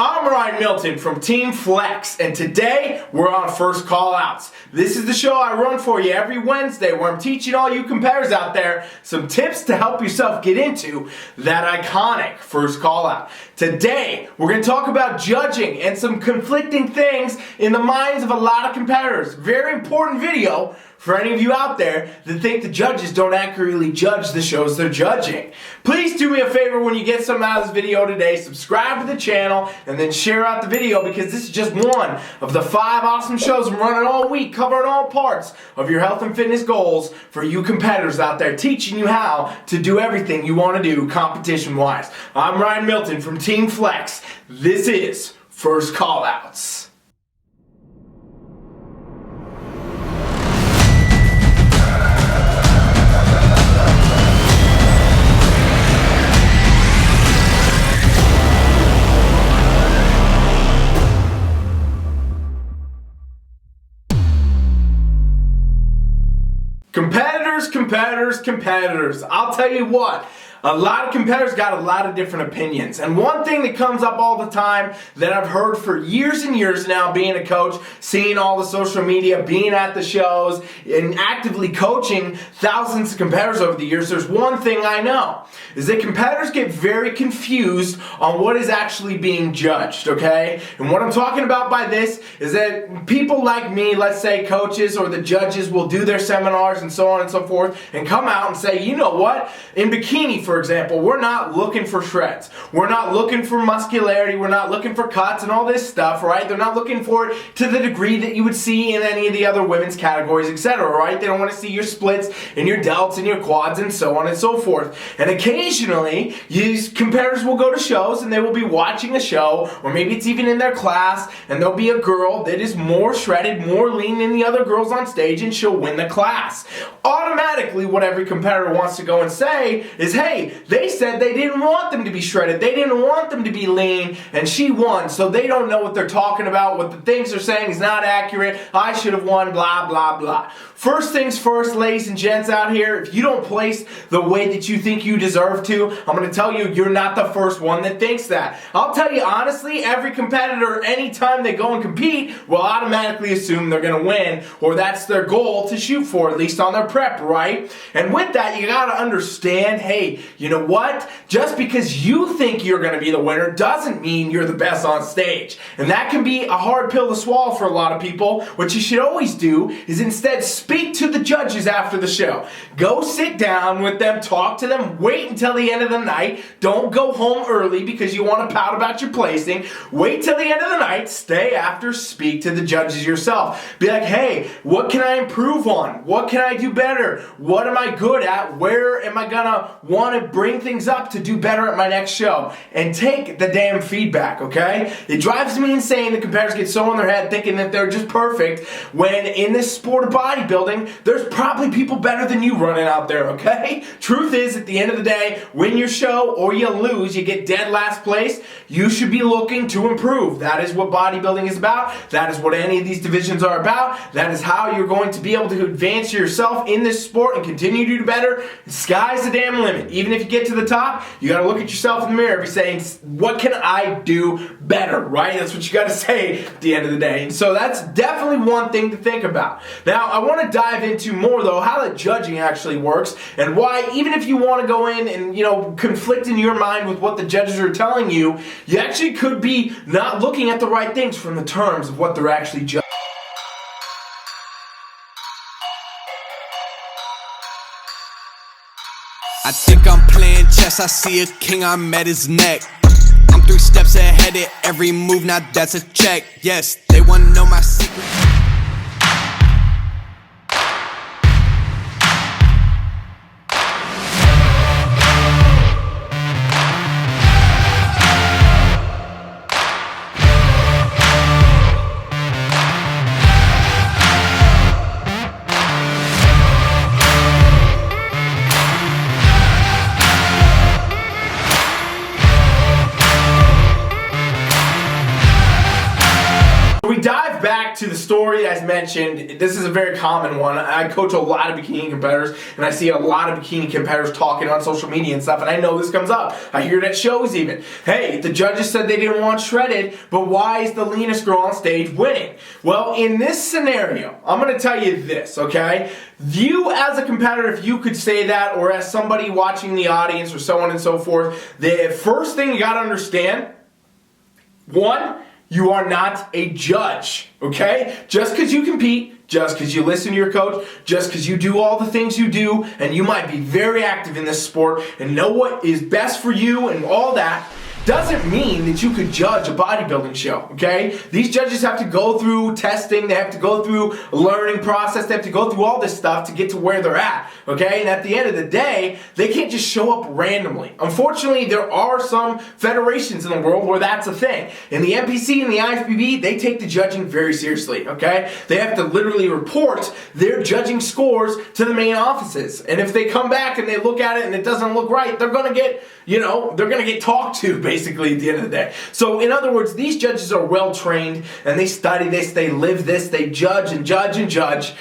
I'm Ryan Milton from TeamFFLEX, and today we're on First Callouts. This is the show I run for you every Wednesday where I'm teaching all you competitors out there some tips to help yourself get into that iconic first callout. Today, we're going to talk about judging and some conflicting things in the minds of a lot of competitors. Very important video for any of you out there that think the judges don't accurately judge the shows they're judging. Please do me a favor when you get something out of this video today, subscribe to the channel and then share out the video, because this is just one of the 5 awesome shows I'm running all week, covering all parts of your health and fitness goals for you competitors out there, teaching you how to do everything you want to do competition-wise. I'm Ryan Milton from TeamFFLEX. This is First Callouts. Competitors. I'll tell you what, a lot of competitors got a lot of different opinions. And one thing that comes up all the time that I've heard for years and years now, being a coach, seeing all the social media, being at the shows, and actively coaching thousands of competitors over the years, there's one thing I know, is that competitors get very confused on what is actually being judged, okay? And what I'm talking about by this is that people like me, let's say coaches or the judges, will do their seminars and so on and so forth, and come out and say, you know what, in bikini, for example, we're not looking for shreds. We're not looking for muscularity. We're not looking for cuts and all this stuff, right? They're not looking for it to the degree that you would see in any of the other women's categories, etc., right? They don't want to see your splits and your delts and your quads and so on and so forth. And occasionally, these competitors will go to shows and they will be watching a show, or maybe it's even in their class, and there'll be a girl that is more shredded, more lean than the other girls on stage, and she'll win the class. Automatically, what every competitor wants to go and say is, hey, they said they didn't want them to be shredded, they didn't want them to be lean, and she won, so they don't know what they're talking about, what the things they're saying is not accurate, I should have won, blah, blah, blah. First things first, ladies and gents out here, if you don't place the way that you think you deserve to, I'm going to tell you, you're not the first one that thinks that. I'll tell you honestly, every competitor, anytime they go and compete, will automatically assume they're going to win, or that's their goal to shoot for, at least on their prep, right? And with that, you got to understand, hey, you know what? Just because you think you're going to be the winner doesn't mean you're the best on stage. And that can be a hard pill to swallow for a lot of people. What you should always do is instead speak to the judges after the show. Go sit down with them, talk to them, wait until the end of the night. Don't go home early because you want to pout about your placing. Wait till the end of the night, stay after, speak to the judges yourself. Be like, hey, what can I improve on? What can I do better? What am I good at? Where am I gonna want to bring things up to do better at my next show? And take the damn feedback, okay? It drives me insane that competitors get so in their head thinking that they're just perfect, when in this sport of bodybuilding, there's probably people better than you running out there, okay? Truth is, at the end of the day, win your show or you lose, you get dead last place, you should be looking to improve. That is what bodybuilding is about. That is what any of these divisions are about. That is how you're going to be able to advance yourself in this sport and continue to do better. The sky's the damn limit. Even if you get to the top, you got to look at yourself in the mirror and be saying, what can I do better, right? That's what you got to say at the end of the day. And so that's definitely one thing to think about. Now, I want to dive into more, though, how the judging actually works, and why, even if you want to go in and, conflict in your mind with what the judges are telling you, you actually could be not looking at the right things from the terms of what they're actually judging. I think I'm playing chess, I see a king, I'm at his neck. I'm 3 steps ahead at every move, now that's a check. Yes, they wanna know my secret. We dive dive back to the story as mentioned, this is a very common one. I coach a lot of bikini competitors, and I see a lot of bikini competitors talking on social media and stuff, and I know this comes up. I hear it at shows even. Hey, the judges said they didn't want shredded, but why is the leanest girl on stage winning? Well, in this scenario, I'm going to tell you this, okay? You as a competitor, if you could say that, or as somebody watching the audience or so on and so forth, the first thing you got to understand, one, you are not a judge, okay? Just because you compete, just because you listen to your coach, just because you do all the things you do, and you might be very active in this sport and know what is best for you and all that, doesn't mean that you could judge a bodybuilding show, okay? These judges have to go through testing, they have to go through a learning process, they have to go through all this stuff to get to where they're at, okay? And at the end of the day, they can't just show up randomly. Unfortunately, there are some federations in the world where that's a thing. In the NPC and the IFBB, they take the judging very seriously, okay? They have to literally report their judging scores to the main offices. And if they come back and they look at it and it doesn't look right, they're gonna get, they're gonna get talked to, basically, at the end of the day. So in other words, these judges are well trained and they study this, they live this, they judge and judge and judge,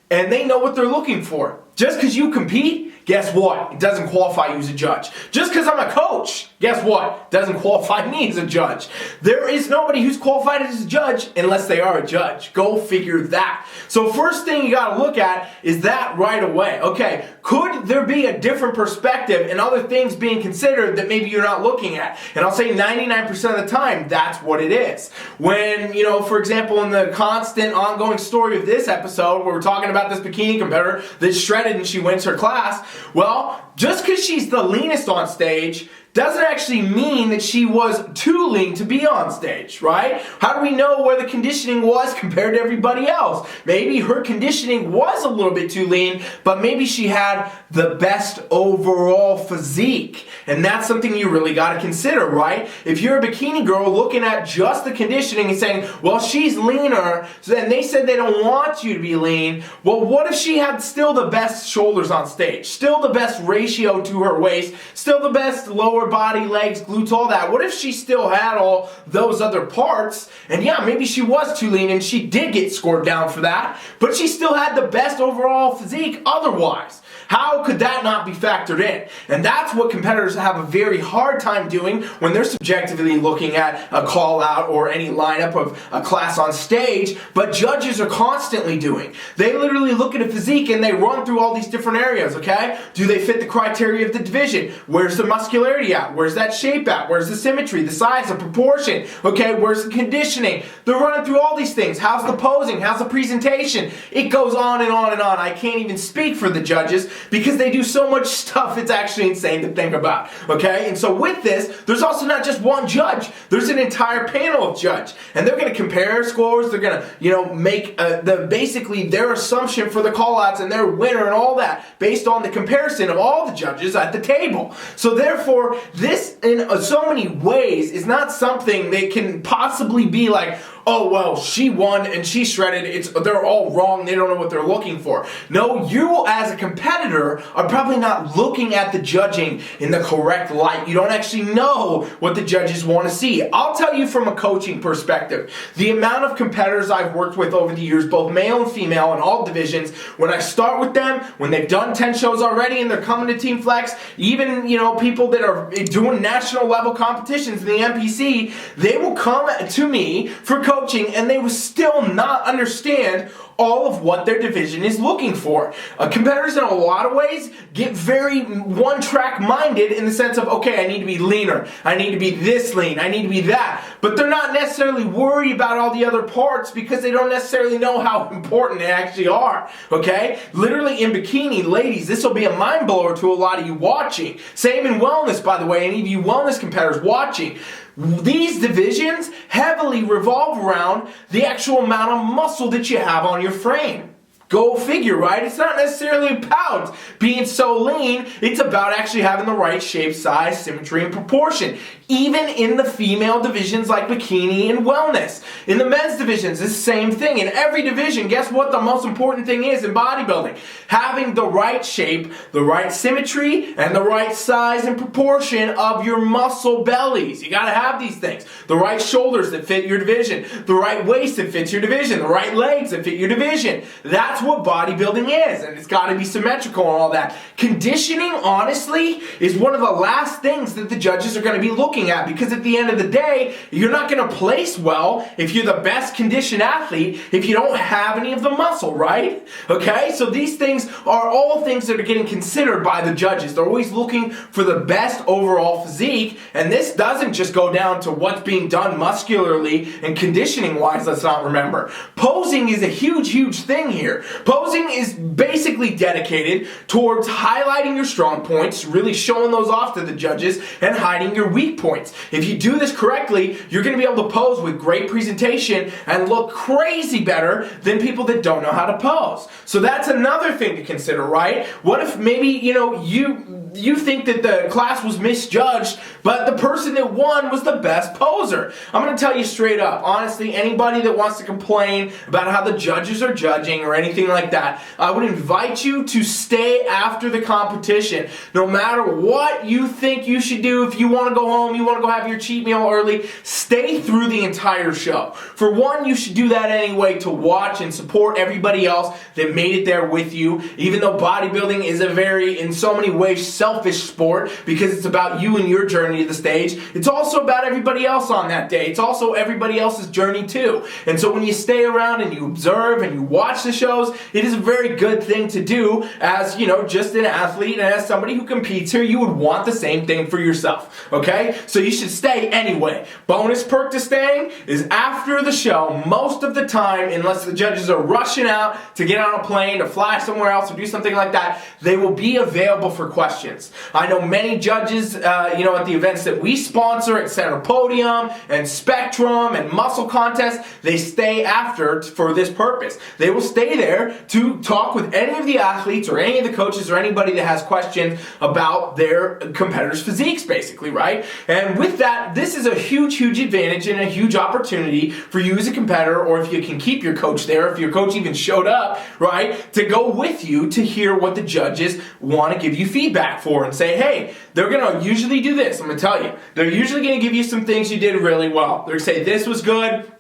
and they know what they're looking for. Just because you compete, guess what? It doesn't qualify you as a judge. Just because I'm a coach, guess what? It doesn't qualify me as a judge. There is nobody who's qualified as a judge unless they are a judge. Go figure that. So first thing you got to look at is that right away. Okay, could there be a different perspective and other things being considered that maybe you're not looking at? And I'll say 99% of the time, that's what it is. When, for example, in the constant ongoing story of this episode, where we're talking about this bikini competitor that's shredded and she wins her class, well, just because she's the leanest on stage doesn't actually mean that she was too lean to be on stage, right? How do we know where the conditioning was compared to everybody else? Maybe her conditioning was a little bit too lean, but maybe she had the best overall physique. And that's something you really got to consider, right? If you're a bikini girl looking at just the conditioning and saying, well, she's leaner, and they said they don't want you to be lean, well, what if she had still the best shoulders on stage, still the best ratio to her waist, still the best lower body, legs, glutes, all that? What if she still had all those other parts, and yeah, maybe she was too lean and she did get scored down for that, but she still had the best overall physique otherwise? How could that not be factored in? And that's what competitors have a very hard time doing when they're subjectively looking at a call out or any lineup of a class on stage, but judges are constantly doing. They literally look at a physique and they run through all these different areas, okay? Do they fit the criteria of the division? Where's the muscularity at? Where's that shape at? Where's the symmetry, the size, the proportion? Okay, where's the conditioning? They're running through all these things. How's the posing? How's the presentation? It goes on and on and on. I can't even speak for the judges because they do so much stuff, it's actually insane to think about, okay? And so with this, there's also not just one judge. There's an entire panel of judge, and they're going to compare scores. They're going to, make basically their assumption for the call-outs and their winner and all that based on the comparison of all the judges at the table. So therefore, this in so many ways is not something that can possibly be like, oh, well, she won and she shredded. They're all wrong. They don't know what they're looking for. No, you as a competitor are probably not looking at the judging in the correct light. You don't actually know what the judges want to see. I'll tell you from a coaching perspective, the amount of competitors I've worked with over the years, both male and female in all divisions, when I start with them, when they've done 10 shows already and they're coming to TeamFFLEX, even, people that are doing national level competitions in the NPC, they will come to me for coaching and they will still not understand all of what their division is looking for. Competitors in a lot of ways get very one-track minded in the sense of, okay, I need to be leaner, I need to be this lean, I need to be that, but they're not necessarily worried about all the other parts because they don't necessarily know how important they actually are, okay? Literally in bikini, ladies, this will be a mind blower to a lot of you watching. Same in wellness, by the way, any of you wellness competitors watching. These divisions heavily revolve around the actual amount of muscle that you have on your frame. Go figure, right? It's not necessarily about being so lean. It's about actually having the right shape, size, symmetry, and proportion. Even in the female divisions like bikini and wellness. In the men's divisions, it's the same thing. In every division, guess what the most important thing is in bodybuilding? Having the right shape, the right symmetry, and the right size and proportion of your muscle bellies. You gotta have these things. The right shoulders that fit your division, the right waist that fits your division, the right legs that fit your division. That's what bodybuilding is, and it's gotta be symmetrical and all that. Conditioning, honestly, is one of the last things that the judges are gonna be looking at, because at the end of the day, you're not going to place well if you're the best conditioned athlete if you don't have any of the muscle, right? Okay, so these things are all things that are getting considered by the judges. They're always looking for the best overall physique, and this doesn't just go down to what's being done muscularly and conditioning wise. Let's not remember, posing is a huge thing here. Posing is basically dedicated towards highlighting your strong points, really showing those off to the judges, and hiding your weak points. If you do this correctly, you're going to be able to pose with great presentation and look crazy better than people that don't know how to pose. So that's another thing to consider, right? What if maybe, you think that the class was misjudged, but the person that won was the best poser? I'm going to tell you straight up, honestly, anybody that wants to complain about how the judges are judging or anything like that, I would invite you to stay after the competition. No matter what you think you should do, if you want to go home, you want to go have your cheat meal early, stay through the entire show. For one, you should do that anyway to watch and support everybody else that made it there with you, even though bodybuilding is a very, in so many ways, selfish sport, because it's about you and your journey to the stage. It's also about everybody else on that day. It's also everybody else's journey too. And so when you stay around and you observe and you watch the shows, it is a very good thing to do as, just an athlete and as somebody who competes here. You would want the same thing for yourself, okay? So you should stay anyway. Bonus perk to staying is after the show, most of the time, unless the judges are rushing out to get on a plane to fly somewhere else or do something like that, they will be available for questions. I know many judges, at the events that we sponsor at Center Podium and Spectrum and Muscle Contest, they stay after for this purpose. They will stay there to talk with any of the athletes or any of the coaches or anybody that has questions about their competitors' physiques, basically, right? And with that, this is a huge advantage and a huge opportunity for you as a competitor, or if you can keep your coach there, if your coach even showed up, right, to go with you to hear what the judges want to give you feedback for and say, hey, they're going to usually do this. I'm going to tell you. They're usually going to give you some things you did really well. They're going to say, this was good.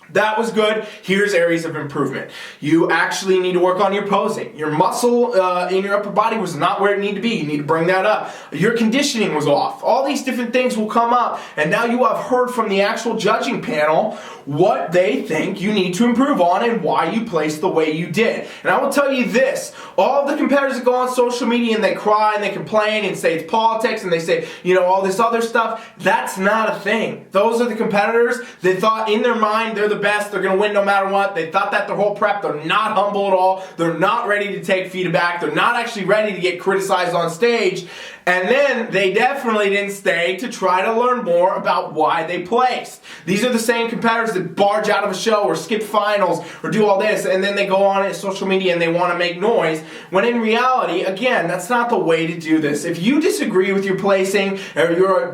That was good. Here's areas of improvement. You actually need to work on your posing. Your muscle in your upper body was not where it needed to be. You need to bring that up. Your conditioning was off. All these different things will come up, and now you have heard from the actual judging panel what they think you need to improve on and why you placed the way you did. And I will tell you this, all of the competitors that go on social media and they cry and they complain and say it's politics and they say, all this other stuff, that's not a thing. Those are the competitors that thought in their mind they're the best, they're going to win no matter what. They thought that their whole prep. They're not humble at all. They're not ready to take feedback. They're not actually ready to get criticized on stage. And then they definitely didn't stay to try to learn more about why they placed. These are the same competitors that barge out of a show or skip finals or do all this, and then they go on social media and they want to make noise, when in reality, again, that's not the way to do this. If you disagree with your placing, or you're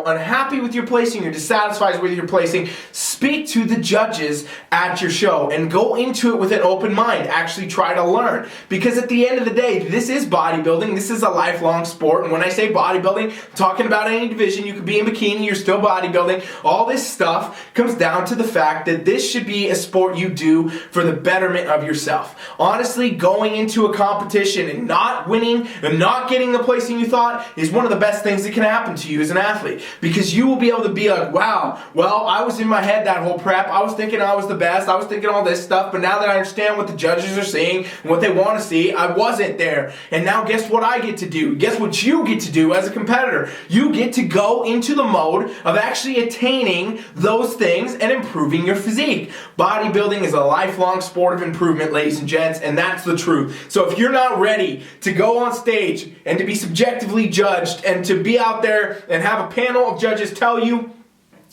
unhappy with your placing, you're dissatisfied with your placing, speak to the judges at your show and go into it with an open mind. Actually try to learn, because at the end of the day, this is bodybuilding. This is a lifelong sport. And when I say bodybuilding, I'm talking about any division. You could be in bikini, you're still bodybuilding. All this stuff comes down to the fact that this should be a sport you do for the betterment of yourself. Honestly, going into a competition and not winning and not getting the placing you thought is one of the best things that can happen to you as an athlete, because you will be able to be like, wow, well, I was in my head that whole prep. I was thinking I was the best. I was thinking all this stuff, but now that I understand what the judges are seeing and what they want to see, I wasn't there. And now guess what I get to do? Guess what you get to do as a competitor? You get to go into the mode of actually attaining those things and improving your physique. Bodybuilding is a lifelong sport of improvement, ladies and gents, and that's the truth. So if you're not ready to go on stage and to be subjectively judged and to be out there and have a panel of judges tell you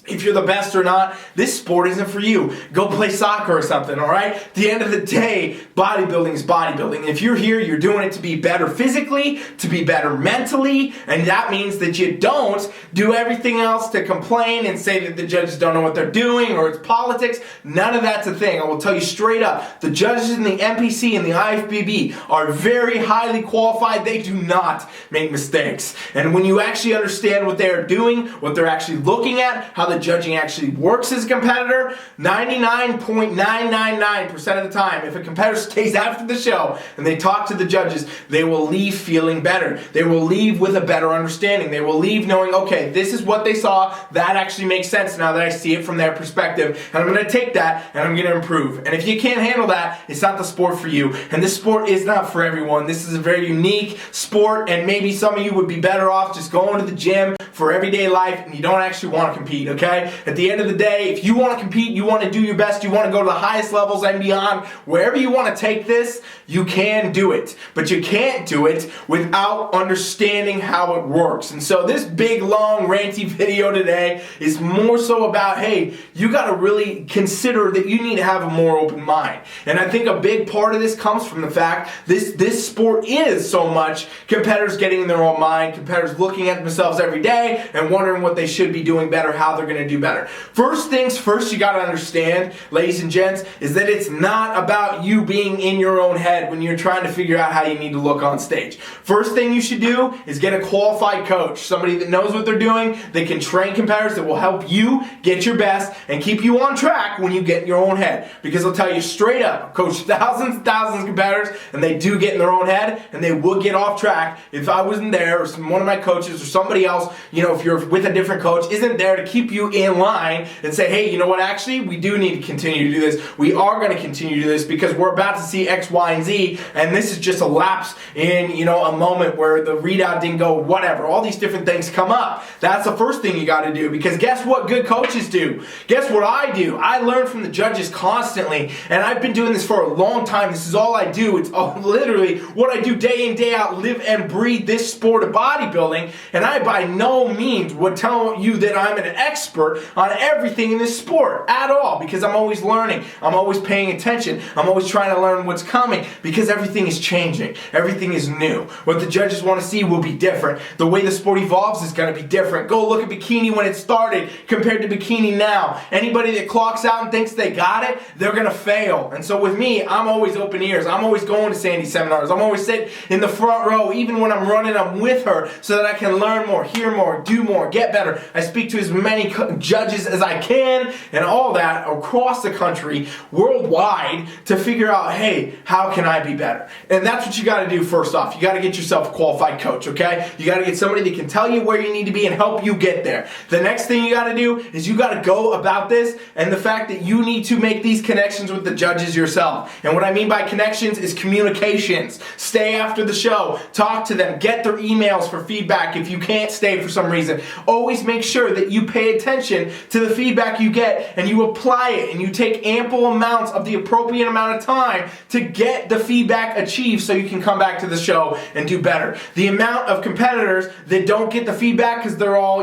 if you're the best or not, this sport isn't for you. Go play soccer or something, all right? At the end of the day, bodybuilding is bodybuilding. If you're here, you're doing it to be better physically, to be better mentally, and that means that you don't do everything else to complain and say that the judges don't know what they're doing or it's politics. None of that's a thing. I will tell you straight up, the judges in the NPC and the IFBB are very highly qualified. They do not make mistakes. And when you actually understand what they're doing, what they're actually looking at, how the judging actually works as a competitor, 99.999% of the time, if a competitor stays after the show and they talk to the judges, they will leave feeling better. They will leave with a better understanding. They will leave knowing, okay, this is what they saw. That actually makes sense now that I see it from their perspective. And I'm going to take that and I'm going to improve. And if you can't handle that, it's not the sport for you. And this sport is not for everyone. This is a very unique sport, and maybe some of you would be better off just going to the gym for everyday life and you don't actually want to compete, okay? At the end of the day, if you want to compete, you want to do your best, you want to go to the highest levels and beyond, wherever you want to take this, you can do it. But you can't do it without understanding how it works. And so this big, long, ranty video today is more so about, hey, you got to really consider that you need to have a more open mind. And I think a big part of this comes from the fact this sport is so much competitors getting in their own mind, competitors looking at themselves every day and wondering what they should be doing better, how they're going to do better. First things first, you got to understand, ladies and gents, is that it's not about you being in your own head when you're trying to figure out how you need to look on stage. First thing you should do is get a qualified coach, somebody that knows what they're doing, that can train competitors, that will help you get your best and keep you on track when you get in your own head. Because I'll tell you straight up, I've coached thousands and thousands of competitors, and they do get in their own head, and they would get off track if I wasn't there, or one of my coaches, or somebody else, if you're with a different coach, isn't there to keep you in line and say, hey, you know what, actually, we do need to continue to do this. We are going to continue to do this because we're about to see X, Y, and Z, and this is just a lapse in, a moment where the readout didn't go, whatever. All these different things come up. That's the first thing you got to do, because guess what good coaches do? Guess what I do? I learn from the judges constantly, and I've been doing this for a long time. This is all I do. It's literally what I do day in, day out, live and breathe this sport of bodybuilding, and I by no means would tell you that I'm an expert on everything in this sport at all, because I'm always learning. I'm always paying attention. I'm always trying to learn what's coming, because everything is changing. Everything is new. What the judges want to see will be different. The way the sport evolves is going to be different. Go look at bikini when it started compared to bikini now. Anybody that clocks out and thinks they got it, they're going to fail. And so with me, I'm always open ears. I'm always going to Sandy's seminars. I'm always sitting in the front row. Even when I'm running, I'm with her so that I can learn more, hear more, do more, get better. I speak to as many judges as I can and all that across the country, worldwide, to figure out, hey, how can I be better? And that's what you got to do first off. You got to get yourself a qualified coach, okay? You got to get somebody that can tell you where you need to be and help you get there. The next thing you got to do is you got to go about this, and the fact that you need to make these connections with the judges yourself. And what I mean by connections is communications. Stay after the show. Talk to them. Get their emails for feedback if you can't stay for some reason. Always make sure that you pay attention to the feedback you get and you apply it, and you take ample amounts of the appropriate amount of time to get the feedback achieved so you can come back to the show and do better. The amount of competitors that don't get the feedback because they're all,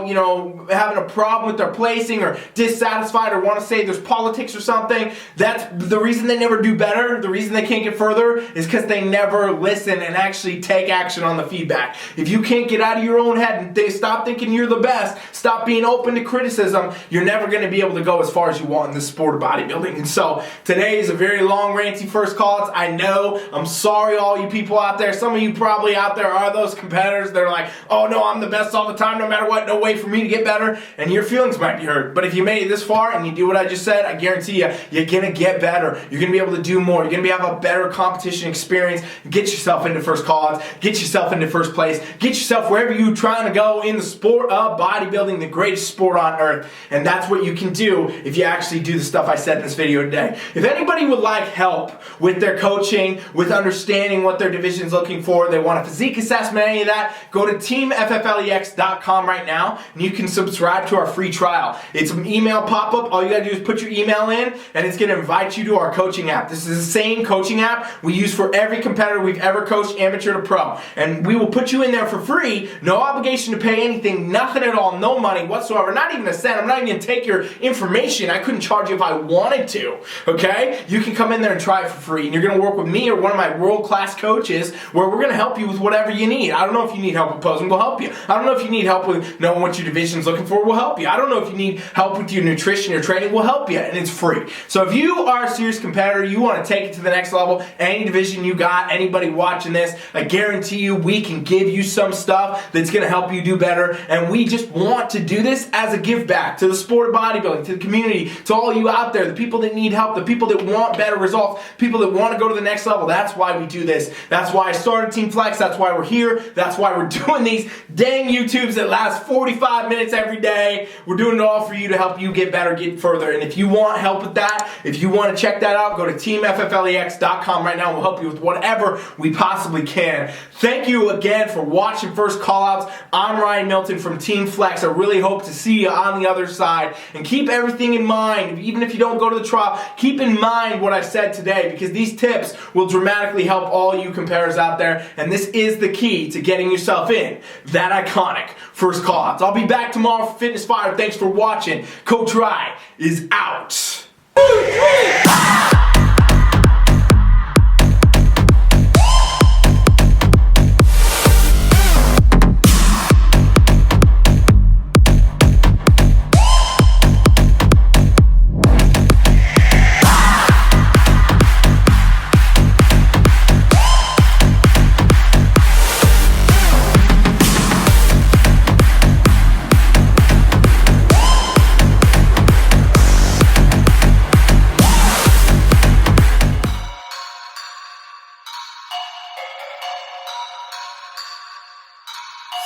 having a problem with their placing or dissatisfied or want to say there's politics or something, that's the reason they never do better. The reason they can't get further is because they never listen and actually take action on the feedback. If you can't get out of your own head and stop thinking you're the best, stop being open to criticism, you're never going to be able to go as far as you want in this sport of bodybuilding. And so today is a very long, ranty first call. I know. I'm sorry, all you people out there. Some of you probably out there are those competitors that are like, oh no, I'm the best all the time, no matter what, no way for me to get better. And your feelings might be hurt. But if you made it this far and you do what I just said, I guarantee you, you're going to get better. You're going to be able to do more. You're going to have a better competition experience. Get yourself into first call-outs. Get yourself into first place. Get yourself wherever you're trying to go in the sport of bodybuilding, the greatest sport on earth. And that's what you can do if you actually do the stuff I said in this video today. If anybody would like help with their coaching, with understanding what their division is looking for, they want a physique assessment, any of that, go to TeamFFLEX.com right now, and you can subscribe to our free trial. It's an email pop-up. All you gotta do is put your email in, and it's gonna invite you to our coaching app. This is the same coaching app we use for every competitor we've ever coached, amateur to pro. And we will put you in there for free, no obligation to pay anything. anything, nothing at all, no money whatsoever, not even a cent. I'm not even gonna take your information. I couldn't charge you if I wanted to, okay? You can come in there and try it for free, and you're gonna work with me or one of my world-class coaches where we're gonna help you with whatever you need. I don't know if you need help with posing, we'll help you. I don't know if you need help with knowing what your division's looking for, we'll help you. I don't know if you need help with your nutrition or training, we'll help you, and it's free. So if you are a serious competitor, you wanna take it to the next level, any division you got, anybody watching this, I guarantee you we can give you some stuff that's gonna help you do better, and we just want to do this as a give back to the sport of bodybuilding, to the community, to all you out there, the people that need help, the people that want better results, people that want to go to the next level. That's why we do this. That's why I started TeamFFLEX. That's why we're here. That's why we're doing these dang YouTubes that last 45 minutes every day. We're doing it all for you to help you get better, get further. And if you want help with that, if you want to check that out, go to TeamFFLEX.com right now and we'll help you with whatever we possibly can. Thank you again for watching First Callouts. I'm Ryan Milton from TeamFFLEX. I really hope to see you on the other side. And keep everything in mind, even if you don't go to the trial, keep in mind what I said today, because these tips will dramatically help all you competitors out there, and this is the key to getting yourself in that iconic First Callouts. I'll be back tomorrow for Fitness Fire. Thanks for watching. Coach Rye is out.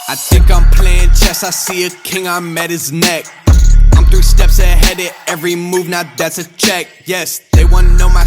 I think I'm playing chess, I see a king, I'm at his neck. I'm 3 steps ahead at every move, now that's a check. Yes, they wanna know my